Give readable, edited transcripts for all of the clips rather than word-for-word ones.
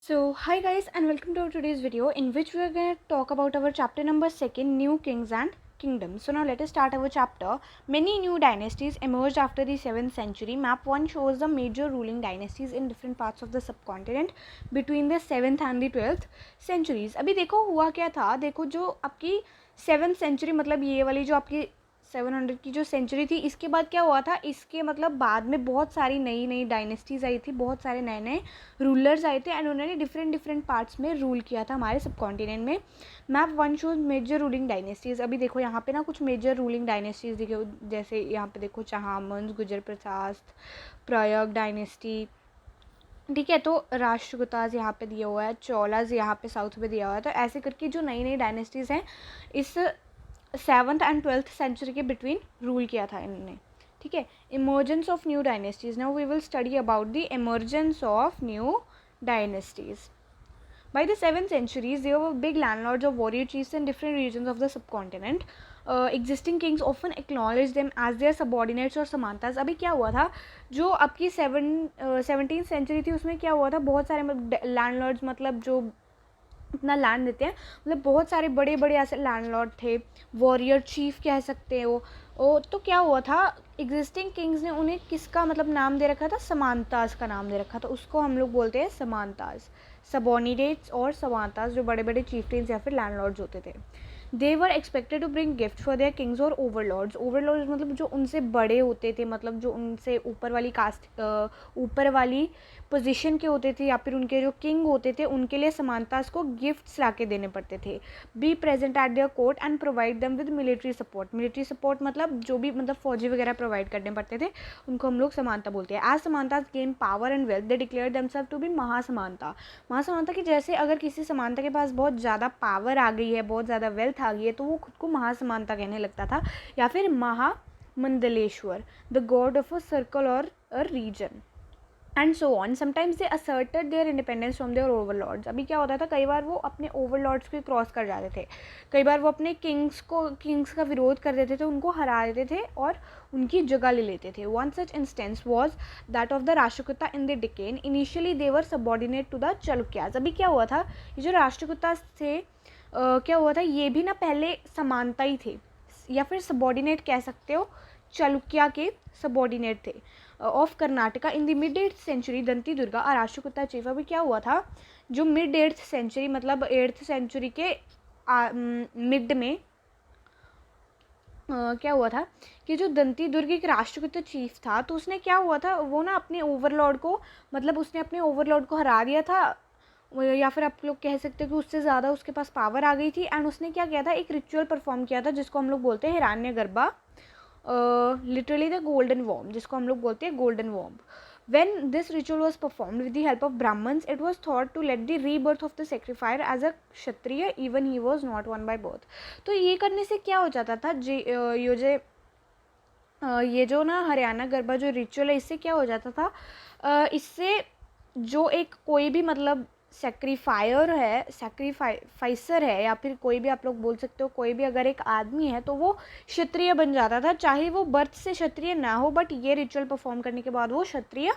So hi guys and welcome to today's video in which we are going to talk about our chapter number 2, New Kings and Kingdoms. So now let us start our chapter. Many new dynasties emerged after the 7th century. Map 1 shows the major ruling dynasties in different parts of the subcontinent between the 7th and the 12th centuries. अभी देखो हुआ क्या था, देखो जो आपकी 7th century मतलब ये वाली जो आपकी 700 की जो सेंचुरी थी, इसके बाद क्या हुआ था, इसके मतलब बाद में बहुत सारी नई नई डायनेस्टीज़ आई थी, बहुत सारे नए नए रूलर्स आए थे एंड उन्होंने डिफरेंट पार्ट्स में रूल किया था हमारे सब कॉन्टिनेंट में. Map 1 shows major ruling dynasties. अभी देखो यहाँ पे ना कुछ मेजर रूलिंग डायनेस्टीज़ दिखे, जैसे यहाँ पे देखो चहामन्स, गुजर प्रसाद, प्रयाग डायनेस्टी, ठीक है. तो राष्ट्रकूटाज यहाँ पे दिया हुआ है, चोलाज यहाँ पे साउथ में दिया हुआ है. तो ऐसे करके जो नई नई डायनेस्टीज़ हैं इस 7th and 12th सेंचुरी के बिटवीन रूल किया था इन्होंने, ठीक है. Emergence of new dynasties. Now we will study about the emergence of new dynasties. By the 7th centuries, there were big landlords or warrior chiefs in different regions of the subcontinent. Existing kings often acknowledged them as their subordinates और समांतास. अभी क्या हुआ था, जो आपकी 17th century थी उसमें क्या हुआ था, बहुत सारे लैंडलॉर्ड्स मतलब जो अपना लैंड देते हैं, मतलब बहुत सारे बड़े बड़े ऐसे लैंडलॉर्ड थे, वॉरियर चीफ कह सकते हो. तो क्या हुआ था, एग्जिस्टिंग किंग्स ने उन्हें किसका मतलब नाम दे रखा था, समांतास का नाम दे रखा था. उसको हम लोग बोलते हैं समांतास, सबॉर्डिनेट्स और समांतास, जो बड़े बड़े चीफटेन्स या फिर लैंडलॉर्ड्स होते थे. They were expected to bring gift for their kings और ओवरलॉर्ड्स. ओवरलॉर्ड्स मतलब जो उनसे बड़े होते थे, मतलब जो उनसे ऊपर वाली कास्ट ऊपर वाली पोजीशन के होते थे, या फिर उनके जो किंग होते थे उनके लिए समांतास को गिफ्ट्स ला के देने पड़ते थे. Be present at there court and provide them with military support. Military support मतलब जो भी मतलब फौजी वगैरह प्रोवाइड करने पड़ते थे, उनको हम लोग समानता बोलते हैं. As samantas gain power and wealth, they declare themselves to be mahasamanta. महासमानता की जैसे अगर किसी समानता के पास बहुत ज़्यादा पावर आ गई है, बहुत ज़्यादा वेल्थ आ गई है, तो वो खुद को महासमानता कहने लगता था, या फिर mahamandaleshvara, the god of a circle और a region and so on. Sometimes they asserted their independence from their overlords. अभी क्या होता था, कई बार वो अपने ओवरलॉर्ड्स को क्रॉस कर जाते थे, कई बार वो अपने किंग्स का विरोध कर देते थे, उनको हरा देते थे और उनकी जगह ले लेते थे. One such instance was that of the Rashtrakuta in the Deccan. Initially they were subordinate to the Chalukyas. अभी क्या हुआ था, ये जो राष्ट्रकूटा थे क्या हुआ था, ये भी ना पहले समानता ही थे, या फिर सबॉर्डिनेट कह सकते हो, चालुक्या के सबॉर्डिनेट थे of Karnataka. In the mid 8th century Dantidurga और राष्ट्रकूटा चीफ. अभी क्या हुआ था, जो मिड 8th सेंचुरी मतलब 8th सेंचुरी के मिड में क्या हुआ था कि जो दंती दुर्ग एक राष्ट्रकूट चीफ था, तो उसने क्या हुआ था, वो ना अपने ओवरलॉर्ड को मतलब उसने अपने ओवरलॉर्ड को हरा दिया था, या फिर आप लोग कह सकते हो कि उससे ज़्यादा उसके पास पावर आ गई थी. एंड उसने क्या किया था, एक रिचुअल परफॉर्म किया था जिसको हम लोग बोलते हैं Hiranyagarbha, literally the golden worm, जिसको हम लोग बोलते हैं golden worm. When this ritual was performed with the help of Brahmins, it was thought to let the rebirth of the sacrificer as a Kshatriya, even he was not one by birth. तो ये करने से क्या हो जाता था, ये जो ना हरियाणा गरबा जो रिचुअल है, इससे क्या हो जाता था, इससे जो एक कोई भी मतलब सैक्रिफाइसर है, या फिर कोई भी आप लोग बोल सकते हो, कोई भी अगर एक आदमी है तो वो क्षत्रिय बन जाता था, चाहे वो बर्थ से क्षत्रिय ना हो, बट ये रिचुअल परफॉर्म करने के बाद वो क्षत्रिय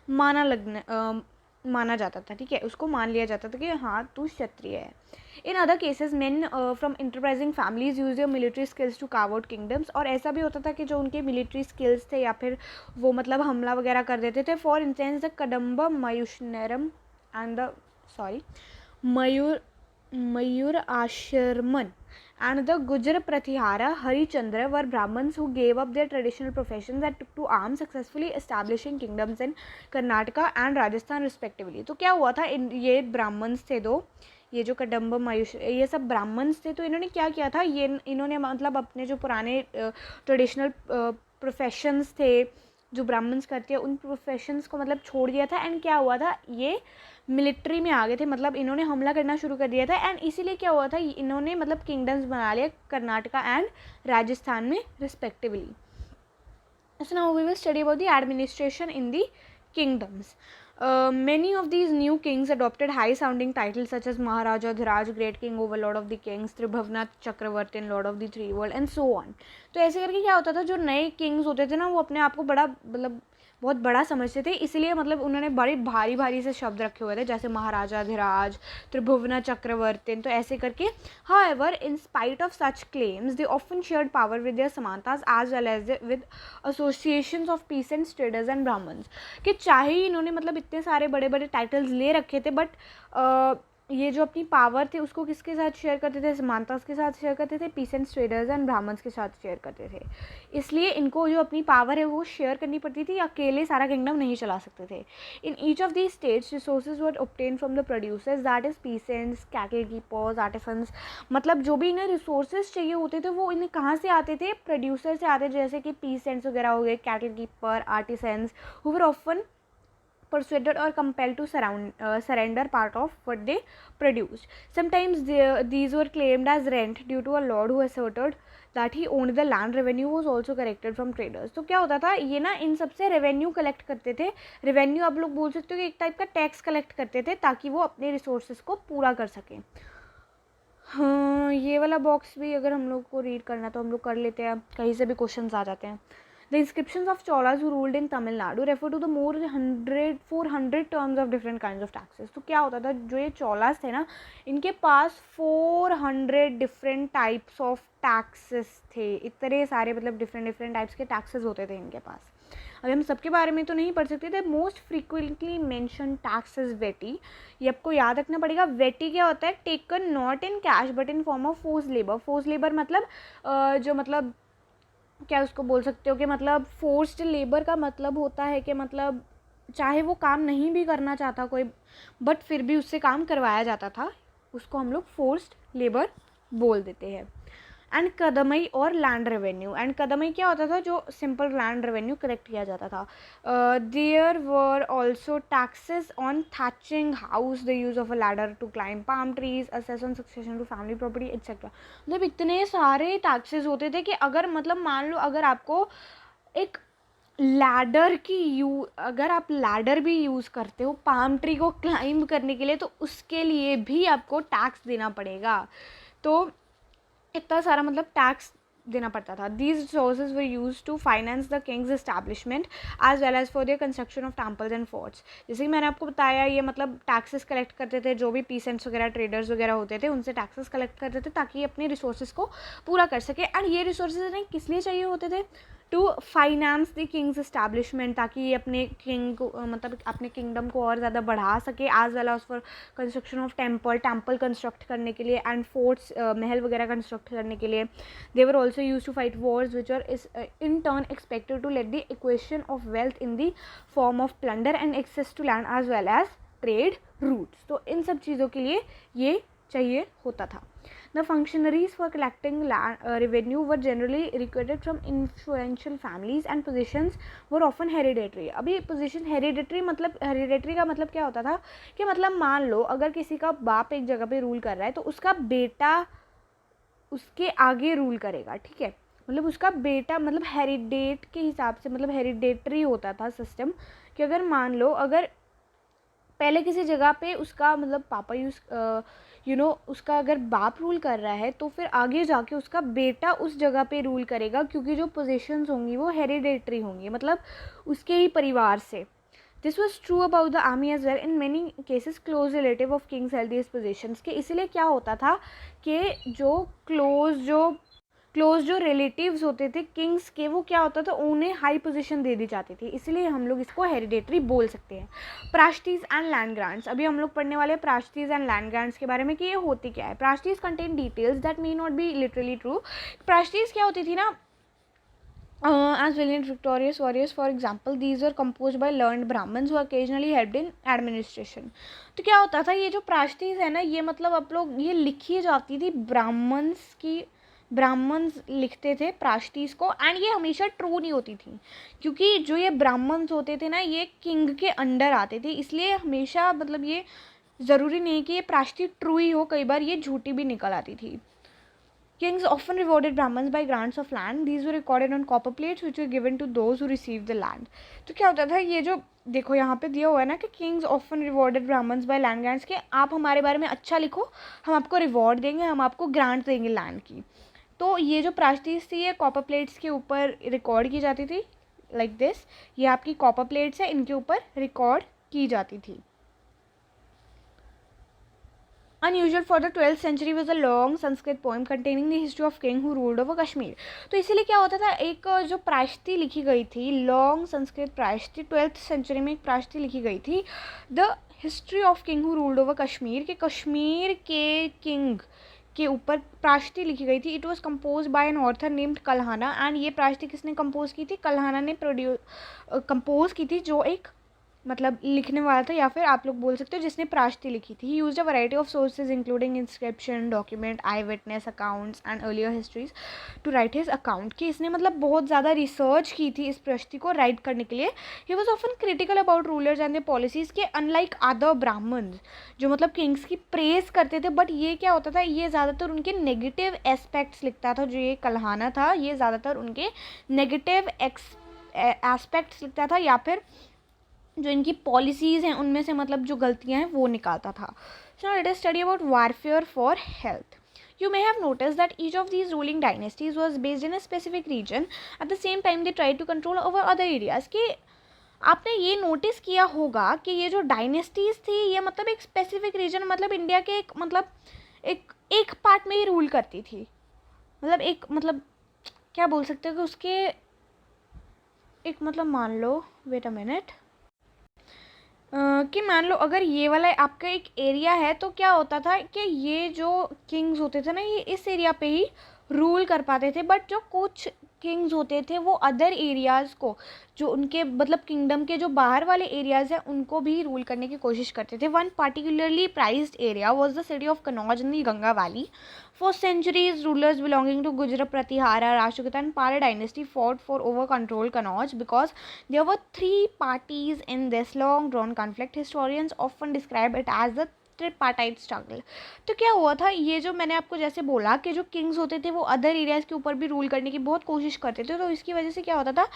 माना जाता था, ठीक है, उसको मान लिया जाता था कि हाँ तू क्षत्रिय है. In other cases men from enterprising families use your military skills to carve out kingdoms. और ऐसा भी होता था कि जो उनके मिलिट्री स्किल्स थे, या फिर वो मतलब हमला वगैरह कर देते थे. For instance the Kadamba Mayurasharman and the Mayurasharman and the Gujar Prathihara Harichandra were Brahmins who gave up their traditional professions and took to arms, successfully establishing kingdoms in Karnataka and Rajasthan respectively. तो क्या हुआ था, ये Brahmins थे दो, ये जो कदम्ब मयूष ये सब ब्राह्मण्स थे. तो इन्होंने क्या किया था, ये इन्होंने मतलब अपने जो पुराने ट्रेडिशनल प्रोफेशंस थे जो ब्राह्मण्स करते हैं, उन प्रोफेशंस को मतलब छोड़ दिया था. एंड क्या हुआ था, ये मिलिट्री में आ गए थे, मतलब इन्होंने हमला करना शुरू कर दिया था. एंड इसीलिए क्या हुआ था, इन्होंने मतलब किंगडम्स बना लिया कर्नाटका एंड राजस्थान में respectively. So now we will study about the administration in the kingdoms. Many of these new kings adopted high-sounding titles such as Maharaja, Dhiraj, Great King, Overlord of the Kings, Tribhavnath, Chakravartin, Lord of the Three World, and so on. तो ऐसे करके क्या होता था, जो नए Kings होते थे ना, वो अपने आप को बड़ा मतलब बहुत बड़ा समझते थे, इसलिए मतलब उन्होंने बड़े भारी भारी से शब्द रखे हुए थे, जैसे महाराजाधिराज, त्रिभुवन चक्रवर्ती, तो ऐसे करके. However, in spite of such claims, they often shared power with their samantas as well as with associations of peasants, traders and brahmins. कि चाहे ही इन्होंने मतलब इतने सारे बड़े बड़े टाइटल्स ले रखे थे, बट ये जो अपनी पावर थी उसको किसके साथ शेयर करते थे, समांतास के साथ शेयर करते थे, पीसेंट्स, ट्रेडर्स एंड ब्राह्मण्स के साथ शेयर करते थे. इसलिए इनको जो अपनी पावर है वो शेयर करनी पड़ती थी, अकेले सारा किंगडम नहीं चला सकते थे. In each of the states resources were obtain from the producers, that is peasants, cattle keepers, artisans. मतलब जो भी इन्हें रिसोर्सेज चाहिए होते थे वो इन्हें कहाँ से आते थे, प्रोड्यूसर से आते थे, जैसे कि पीसेंट्स वगैरह हो गए, cattle keeper, artisans, who were often persuaded or compelled to surrender part of what they produced. Sometimes these were claimed as rent due to a lord who asserted that he owned the land. Revenue was also collected from traders. तो क्या होता था, ये ना इन सबसे revenue collect करते थे. Revenue आप लोग बोल सकते हो कि एक टाइप का टैक्स कलेक्ट करते थे ताकि वो अपने रिसोर्सेज को पूरा कर सकें. हाँ, ये वाला बॉक्स भी अगर हम लोग को रीड करना तो हम लोग कर लेते हैं, कहीं से भी क्वेश्चंस आ जाते हैं. The inscriptions of Cholas who ruled in Tamil Nadu refer to the more 400 terms of different kinds of taxes. तो क्या होता था, जो ये चौलास थे ना, इनके पास 400 डिफरेंट टाइप्स ऑफ टैक्सेस थे. इतने सारे मतलब डिफरेंट टाइप्स के टैक्सेस होते थे इनके पास. अभी हम सबके बारे में तो नहीं पढ़ सकते थे. Most frequently mention tax is vetti. ये आपको याद रखना पड़ेगा. वेटी क्या होता है, taken not in cash but in form of force labour. Force labour मतलब जो मतलब क्या उसको बोल सकते हो कि मतलब फोर्स्ड लेबर का मतलब होता है कि मतलब चाहे वो काम नहीं भी करना चाहता कोई, बट फिर भी उससे काम करवाया जाता था, उसको हम लोग फोर्स्ड लेबर बोल देते हैं. एंड कदमई और लैंड रेवेन्यू. एंड कदमई क्या होता था, जो सिंपल लैंड रेवेन्यू कलेक्ट किया जाता था. There were also taxes on thatching house, the use of a ladder to climb palm trees, assess on succession to family property etcetera. मतलब इतने सारे टैक्सेस होते थे कि अगर मतलब मान लो अगर आपको एक लैडर अगर आप लैडर भी यूज़ करते हो पाम ट्री को क्लाइंब करने के लिए, तो उसके लिए भी आपको टैक्स देना पड़ेगा. तो इतना सारा मतलब टैक्स देना पड़ता था. These resources were used to finance the king's establishment as well as for the construction of temples and forts. जैसे कि मैंने आपको बताया, ये मतलब टैक्सेस कलेक्ट करते थे, जो भी पीसेंट्स वगैरह ट्रेडर्स वगैरह होते थे उनसे टैक्सेस कलेक्ट करते थे ताकि अपने रिसोर्सेज को पूरा कर सके. एंड ये रिसोर्सेज इन्हें किस लिए चाहिए होते थे, to finance the king's establishment, ताकि ये अपने किंग को मतलब अपने किंगडम को और ज़्यादा बढ़ा सके, as well as for construction of temple construct करने के लिए, एंड फोर्ट्स महल वगैरह कंस्ट्रक्ट करने के लिए. They were also use to fight wars which are in turn expected to let the equation of wealth in the form of plunder and access to land as well as trade routes. तो इन सब चीज़ों के लिए ये चाहिए होता था. The functionaries for collecting revenue were generally recruited from influential families and positions were often hereditary. अभी position hereditary का मतलब क्या होता था कि मतलब मान लो अगर किसी का बाप एक जगह पे रूल कर रहा है तो उसका बेटा उसके आगे रूल करेगा, ठीक है. मतलब उसका बेटा मतलब हेरिडेट के हिसाब से मतलब हेरिडेटरी होता था सिस्टम, कि अगर मान लो अगर पहले किसी जगह पे उसका मतलब पापा उसका अगर बाप रूल कर रहा है तो फिर आगे जाके उसका बेटा उस जगह पे रूल करेगा, क्योंकि जो पोजीशंस होंगी वो हेरिडेटरी होंगी, मतलब उसके ही परिवार से. This was true about the army as well. In many cases close relative of kings held these positions. के इसलिए क्या होता था कि जो क्लोज जो रिलेटिव्स होते थे किंग्स के, वो क्या होता था उन्हें हाई पोजीशन दे दी जाती थी, इसलिए हम लोग इसको हेरिडेटरी बोल सकते हैं. प्रास्टीज एंड लैंड ग्रांट्स. अभी हम लोग पढ़ने वाले प्रास्टीज एंड लैंड ग्रांट्स के बारे में कि ये होती क्या है. Prashastis contain details that may not be literally true. Prashastis क्या होती थी ना, as valiant victorious warriors, for example, these were composed by learned brahmins who occasionally helped in administration. तो क्या होता था, ये जो प्रास्टीज है ना, ये मतलब आप लोग ये लिखी जाती थी ब्राह्मण्स लिखते थे प्रास्टीज को, एंड ये हमेशा ट्रू नहीं होती थी, क्योंकि जो ये ब्राह्मण्स होते थे ना ये किंग के अंडर आते थे, इसलिए हमेशा मतलब ये ज़रूरी नहीं कि ये प्रास्ती ट्रू ही हो, कई बार ये झूठी भी निकल आती थी. Kings often rewarded Brahmins by grants of land. These were recorded on copper plates which were given to those who received the land. तो क्या होता था, ये जो देखो यहाँ पे दिया हुआ है ना कि Kings often rewarded Brahmins by land grants, के आप हमारे बारे में अच्छा लिखो, हम आपको रिवॉर्ड देंगे, हम आपको ग्रांट देंगे लैंड की. तो ये जो प्रास्टीज थी ये कॉपर प्लेट्स के ऊपर रिकॉर्ड की जाती थी लाइक दिस, ये आपकी कॉपर प्लेट्स है, इनके ऊपर रिकॉर्ड की जाती थी. Unusual for the 12th century was a long Sanskrit poem containing the history of king who ruled over Kashmir. तो इसीलिए क्या होता था, एक जो प्रायश्ती लिखी गई थी, लॉन्ग संस्कृत प्रायश्ती, 12th सेंचुरी में एक प्रायश्ती लिखी गई थी, the history of king who ruled over Kashmir, के कश्मीर के किंग के ऊपर प्रायश्ती लिखी गई थी. It was composed by an author named Kalhana. And ये प्रायश्ती किसने कंपोज की थी? कल्हाना ने कंपोज की थी, जो एक मतलब लिखने वाला था, या फिर आप लोग बोल सकते हो जिसने प्रायश्ती लिखी थी. He used a variety of sources including inscription, document, eye witness accounts and earlier histories to write his account. कि इसने मतलब बहुत ज़्यादा रिसर्च की थी इस प्रायश्ती को राइट करने के लिए. He was often critical about rulers and their policies के अनलाइक अदर ब्राह्मण्स, जो मतलब किंग्स की प्रेज करते थे, बट ये क्या होता था, ये ज़्यादातर उनके नेगेटिव एस्पेक्ट्स लिखता था. जो ये कल्हाना था, ये ज़्यादातर उनके नेगेटिव एस्पेक्ट्स लिखता था, या फिर जो इनकी पॉलिसीज़ हैं उनमें से मतलब जो गलतियां हैं वो निकालता था. So now let us study about warfare for health. You may have noticed that each of these ruling dynasties was based in a specific region. At the same time, they tried to control over other areas. कि आपने ये notice किया होगा कि ये जो dynasties थी, ये मतलब एक स्पेसिफिक रीजन, मतलब इंडिया के एक मतलब एक पार्ट में ही रूल करती थी. मतलब एक मतलब क्या बोल सकते हो कि उसके एक मतलब मान लो, वेट अ मिनट, कि मान लो अगर ये वाला आपका एक एरिया है, तो क्या होता था कि ये जो किंग्स होते थे ना, ये इस एरिया पे ही रूल कर पाते थे. बट जो कुछ किंग्स होते थे वो अदर एरियाज़ को, जो उनके मतलब किंगडम के जो बाहर वाले एरियाज़ हैं, उनको भी रूल करने की कोशिश करते थे. One particularly prized area was the city of Kannauj in the Ganga valley. For centuries, rulers belonging to Gujarat, Pratihara, Rashtrakuta and Pala dynasty fought for over-control Kannauj because there were three parties in this long-drawn conflict. Historians often describe it as the tripartite struggle. तो क्या हुआ था, ये जो मैंने आपको जैसे बोला कि जो किंग्स होते थे वो अदर एरियाज़ के ऊपर भी रूल करने की बहुत कोशिश करते थे, तो इसकी वजह से क्या होता था,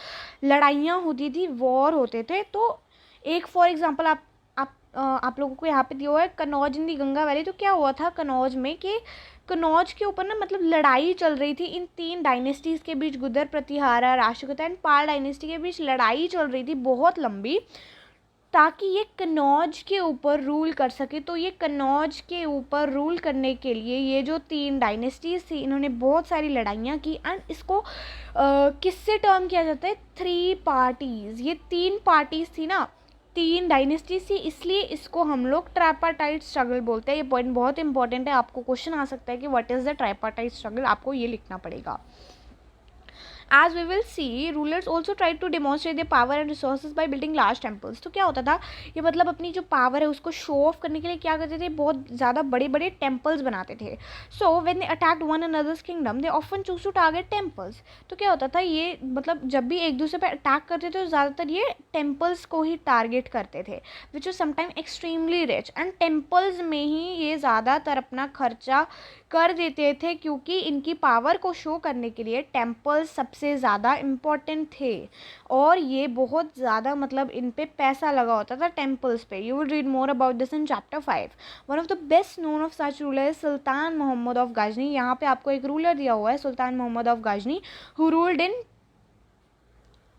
लड़ाइयाँ होती थी, वॉर होते थे. तो एक फॉर एग्जांपल आप लोगों को यहाँ पे दिया हुआ है कनौज इन दी गंगा वैली. तो क्या हुआ था कनौज में कि कनौज के ऊपर ना मतलब लड़ाई चल रही थी इन तीन डायनेस्टीज़ के बीच, गुदर, प्रतिहारा, राष्ट्रकूटा एंड पाल डायनेस्टी के बीच लड़ाई चल रही थी बहुत लंबी, ताकि ये कनौज के ऊपर रूल कर सके. तो ये कनौज के ऊपर रूल करने के लिए ये जो तीन डायनेस्टीज़ थी, इन्होंने बहुत सारी लड़ाइयाँ की. एंड इसको किससे टर्म किया जाता है, थ्री पार्टीज़. ये तीन पार्टीज़ थी ना, तीन डायनेस्टीज थी, इसलिए इसको हम लोग ट्राइपार्टाइट स्ट्रगल बोलते हैं. ये पॉइंट बहुत इंपॉर्टेंट है, आपको क्वेश्चन आ सकता है कि what is the tripartite struggle, आपको ये लिखना पड़ेगा. As we will see, rulers also tried to demonstrate their power and resources by building large temples. तो क्या होता था, ये मतलब अपनी जो पावर है उसको शो ऑफ करने के लिए क्या करते थे, बहुत ज़्यादा बड़े बड़े टेम्पल्स बनाते थे. So when they attacked one another's kingdom they often choose to target temples. तो क्या होता था, ये मतलब जब भी एक दूसरे पर अटैक करते थे तो ज़्यादातर ये टेम्पल्स को ही टारगेट करते थे, which was sometime extremely rich. And temples में ही ये ज़्यादातर अपना खर्चा कर देते थे, क्योंकि इनकी पावर को शो करने के लिए टेम्पल्स सबसे ज़्यादा इम्पॉर्टेंट थे, और ये बहुत ज़्यादा मतलब इन पे पैसा लगा होता था टेम्पल्स पे. You will read more about this in chapter 5. One of the best known of such ruler Sultan Muhammad of Ghazni. यहाँ पे आपको एक रूलर दिया हुआ है, Sultan Muhammad of Ghazni, who ruled in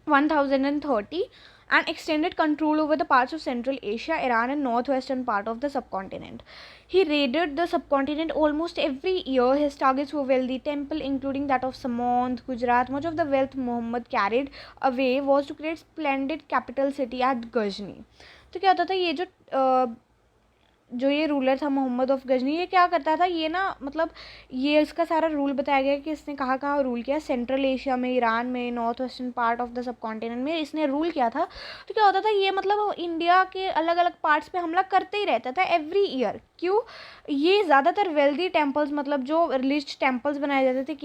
1030 and extended control over the parts of Central Asia, Iran and northwestern part of the subcontinent. He raided the subcontinent almost every year. His targets were wealthy temple, including that of Samand, Gujarat. Much of the wealth Muhammad carried away was to create splendid capital city at Ghazni. तो क्या होता था, ये जो ये ruler था Mohammad of Ghazni, ये क्या करता था, ये ना मतलब ये इसका सारा रूल बताया गया कि इसने कहाँ रूल किया, सेंट्रल एशिया में, ईरान में, north western part of the सब कॉन्टिनेंट में इसने रूल किया था. तो क्या होता था, ये मतलब इंडिया के अलग अलग पार्ट्स पे हमला करते ही रहता था एवरी ईयर. क्यों, ये ज़्यादातर वेल्दी टेम्पल्स, मतलब जो रिलीज टेम्पल्स बनाए जाते थे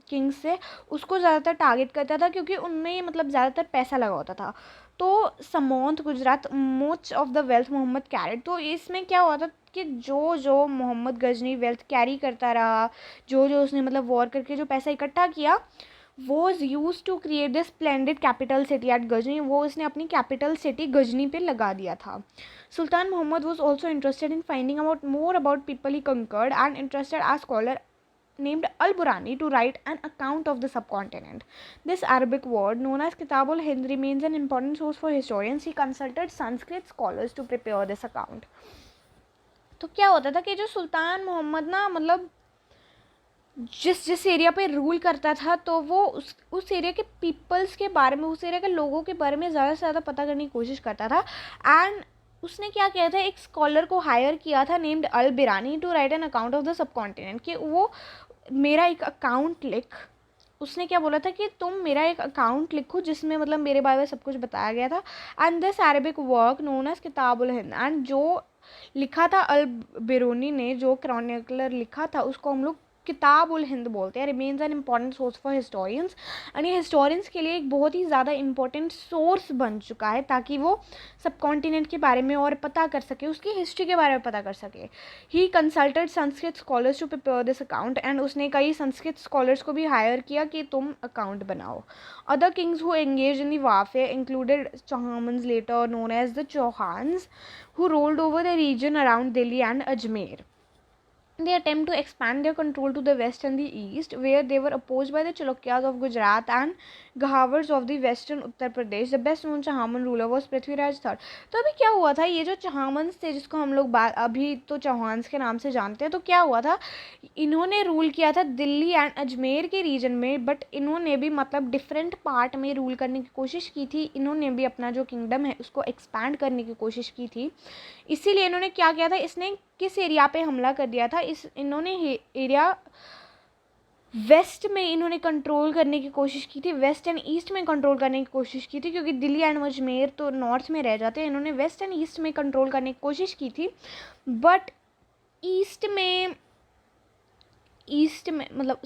किंग्स से, उसको ज़्यादातर टारगेट करता था, क्योंकि उनमें मतलब ज़्यादातर पैसा लगा होता था. तो समौंत, Gujarat, most of the wealth Muhammad carried. तो इसमें क्या हुआ था कि जो मोहम्मद गजनी वेल्थ कैरी करता रहा, जो उसने मतलब वॉर करके जो पैसा इकट्ठा किया, was used to create the splendid capital city at Ghazni. वो इसने अपनी कैपिटल सिटी गजनी पे लगा दिया था. Sultan Muhammad was also interested in finding out more about people he conquered and interested as scholar named Al-Burani to write an account of the subcontinent. This Arabic word, known as Kitab al-Hind, remains an important source for historians. He consulted Sanskrit scholars to prepare this account. तो क्या होता था कि जो सुल्तान मोहम्मद ना मतलब जिस area पे रूल करता था तो वो उस एरिया के पीपल्स के बारे में, उस एरिया के लोगों के बारे में ज़्यादा से ज़्यादा पता करने की कोशिश करता था. एंड उसने क्या किया था, एक स्कॉलर को हायर किया था named Al Biruni to write an account of the subcontinent, कि वो मेरा एक अकाउंट लिख. उसने क्या बोला था कि तुम मेरा एक अकाउंट लिखो जिसमें मतलब मेरे बारे में सब कुछ बताया गया था. And this Arabic work known as Kitab ul Hind, and जो लिखा था अल बिरूनी ने, जो क्रॉनिकलर लिखा था, उसको हम लोग किताब उल हिंद बोलते हैं. Remains an important source for historians, and ये हिस्टोरियंस के लिए एक बहुत ही ज़्यादा इंपॉर्टेंट सोर्स बन चुका है ताकि वो सब कॉन्टिनेंट के बारे में और पता कर सके, उसकी हिस्ट्री के बारे में पता कर सके. He consulted Sanskrit scholars to prepare this account, and उसने कई संस्कृत स्कॉलर्स को भी हायर किया कि तुम अकाउंट बनाओ. Other kings who engage in the warfare included Chahamanas, later known as the Chauhans, who ruled over the region around Delhi and Ajmer. They attempt to expand their control to the west and the east, where they were opposed by the Chalukyas of Gujarat and Gahawars of the western Uttar Pradesh. The best known Chahaman ruler was Prithviraj III. तो अभी क्या हुआ था, ये जो चौहामन्स थे जिसको हम लोग अभी तो चौहान्स के नाम से जानते हैं, तो क्या हुआ था, इन्होंने रूल किया था दिल्ली एंड अजमेर के रीजन में, बट इन्होंने भी मतलब डिफरेंट पार्ट में रूल करने की कोशिश की थी. इन्होंने भी अपना जो किंगडम है उसको एक्सपैंड करने की कोशिश की थी. इसीलिए इन्होंने क्या किया था, इसने किस एरिया पे हमला कर दिया था, इन्होंने एरिया वेस्ट में इन्होंने कंट्रोल करने की कोशिश की थी, वेस्ट एंड ईस्ट में कंट्रोल करने की कोशिश की थी, क्योंकि दिल्ली एंड अजमेर तो नॉर्थ में रह जाते हैं. इन्होंने वेस्ट एंड ईस्ट में कंट्रोल करने की कोशिश की थी, बट ईस्ट में मतलब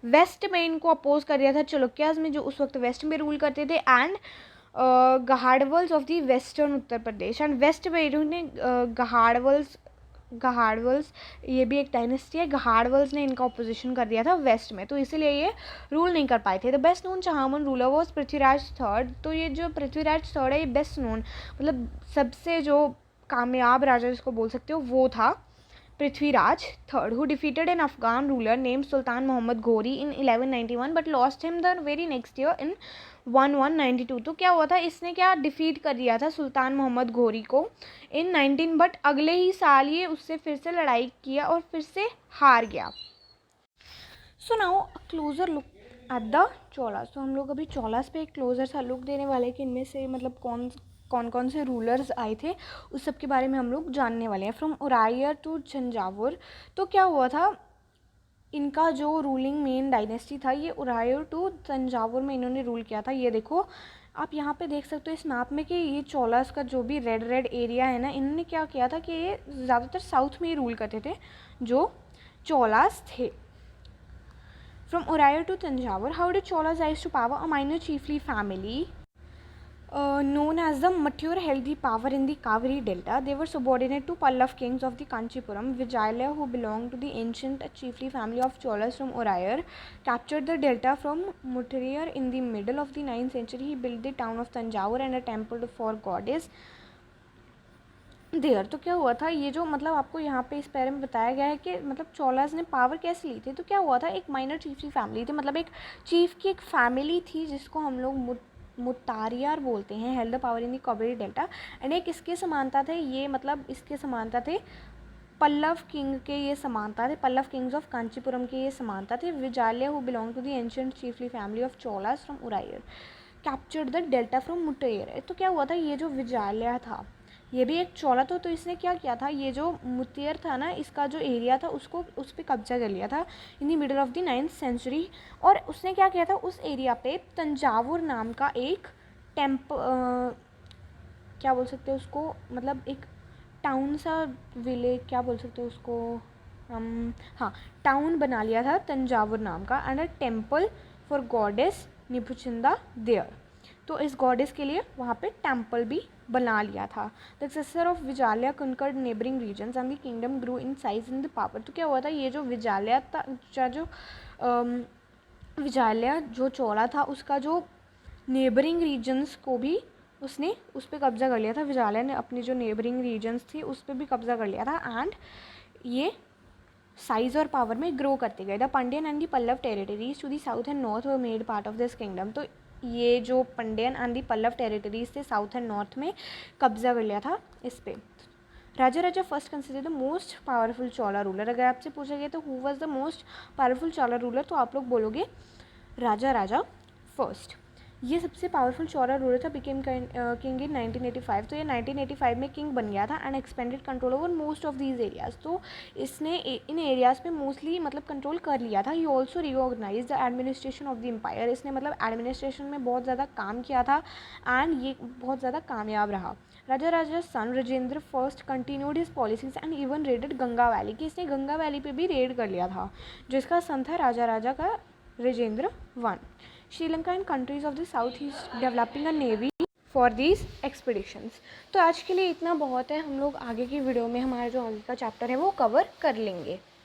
वेस्ट में इनको अपोज कर दिया था चलुक्याज में, जो उस वक्त वेस्ट में रूल करते थे, and Gahadavalas of the western Uttar Pradesh. And west में इन्होंने गहाड़वल्स ये भी एक डायनेस्टी है, गहाड़वल्स ने इनका अपोजिशन कर दिया था वेस्ट में, तो इसीलिए ये रूल नहीं कर पाए थे. The best known Chahamana ruler was Prithviraj third. तो ये जो पृथ्वीराज थर्ड है, ये बेस्ट नोन मतलब सबसे जो कामयाब राजा जिसको बोल सकते हो वो था Prithviraj third, who defeated an Afghan ruler named Sultan Muhammad Ghori in 1191 but lost him the very next year in 1192. तो क्या हुआ था, इसने क्या डिफीट कर दिया था सुल्तान मोहम्मद घोरी को इन 19, बट अगले ही साल ये उससे फिर से लड़ाई किया और फिर से हार गया. So now closure look at the Cholas. तो हम लोग अभी चोलास पे एक क्लोजर सा लुक देने वाले हैं कि इनमें से मतलब कौन कौन से रूलर्स आए थे, उस सब के बारे में हम लोग जानने वाले हैं. From Uraiyur to Thanjavur. तो क्या हुआ था, इनका जो रूलिंग मेन डायनेस्टी था ये उरायर टू तंजावुर में इन्होंने रूल किया था. ये देखो आप यहाँ पे देख सकते हो इस मैप में कि ये चोलास का जो भी रेड एरिया है ना, इन्होंने क्या किया था कि ये ज़्यादातर साउथ में ही रूल करते थे जो चोलास थे. From Uraiyur to Thanjavur, how did Cholas rise to power? A minor chiefly family known as the Mathur held the power in the Kaveri Delta. They were subordinate to Pallav kings of the Kanchipuram. Vijayalaya, who belonged to the ancient chiefly family of Cholas from Oraiyar, captured the delta from Muttiyer in the middle of the 9th century. He built the town of Tanjavur and a temple for goddess there. तो क्या हुआ था, ये जो मतलब आपको यहाँ पे इस पैरे में बताया गया है कि मतलब चोलास ने पावर कैसे ली थी. तो क्या हुआ था, एक माइनर चीफली फैमिली थी, मतलब एक चीफ की एक फैमिली थी जिसको हम लोग मुतारियार बोलते हैं, held the power in the Kaveri delta. And एक इसके समानता थे, ये मतलब इसके समानता थे पल्लव किंग के, ये समानता थे पल्लव किंग्स ऑफ कांचीपुरम के, ये समानता थे. Vijayalaya who belong to the ancient chiefly family of Cholas from Uraiyur captured the delta from Muttaraiyar. तो क्या हुआ था, ये जो विजालय था ये भी एक चोला था, तो इसने क्या किया था, ये जो मुत्तेर था ना, इसका जो एरिया था उसको उस पर कब्जा कर लिया था in the middle of the 9th century. और उसने क्या किया था, उस एरिया पे तंजावुर नाम का एक क्या बोल सकते हैं उसको, मतलब एक टाउन सा विलेज क्या बोल सकते हैं उसको, हाँ टाउन बना लिया था तंजावुर नाम का, and a temple for goddess निपुचिंदा देयर. तो इस गॉडेस के लिए वहाँ पे टेम्पल भी बना लिया था. The successor of Vijayalaya conquered neighbouring regions and the kingdom grew in size in the power. तो क्या हुआ था, ये जो विजालया था, जो विजालया जो चोला था, उसका जो नेबरिंग रीजन्स को भी उसने उस पर कब्जा कर लिया था. विजालया ने अपनी जो नेबरिंग रीजन्स थी उस पर भी कब्जा कर लिया था. एंड ये साइज और पावर में ग्रो करते गए। The Pandyan and the Pallava territories to the south and north were made part of this kingdom. तो ये जो Pandyan and the Pallava territories थे साउथ एंड नॉर्थ में कब्जा कर लिया था इस पे। Raja Raja first consider the most powerful Chola ruler. अगर आपसे पूछा गया तो who was the most powerful Chola ruler, तो आप लोग बोलोगे राजा राजा फर्स्ट। ये सबसे पावरफुल चोला रूलर था, बिकेम किंग इन 1985। तो ये 1985 में किंग बन गया था and expanded control over most of these areas. तो इसने इन एरियाज़ पे मोस्टली मतलब कंट्रोल कर लिया था। He also reorganised the administration of the empire. इसने मतलब एडमिनिस्ट्रेशन में बहुत ज़्यादा काम किया था एंड ये बहुत ज़्यादा कामयाब रहा। Raja Raja son Rajendra first continued his policies and even raided Ganga valley, कि इसने गंगा वैली पे भी रेड कर लिया था, जिसका सन था राजा राजा का Rajendra one. Sri Lanka and countries of the south east developing a navy for these expeditions. तो आज के लिए इतना बहुत है, हम लोग आगे की वीडियो में हमारा जो आगे का चैप्टर है वो कवर कर लेंगे।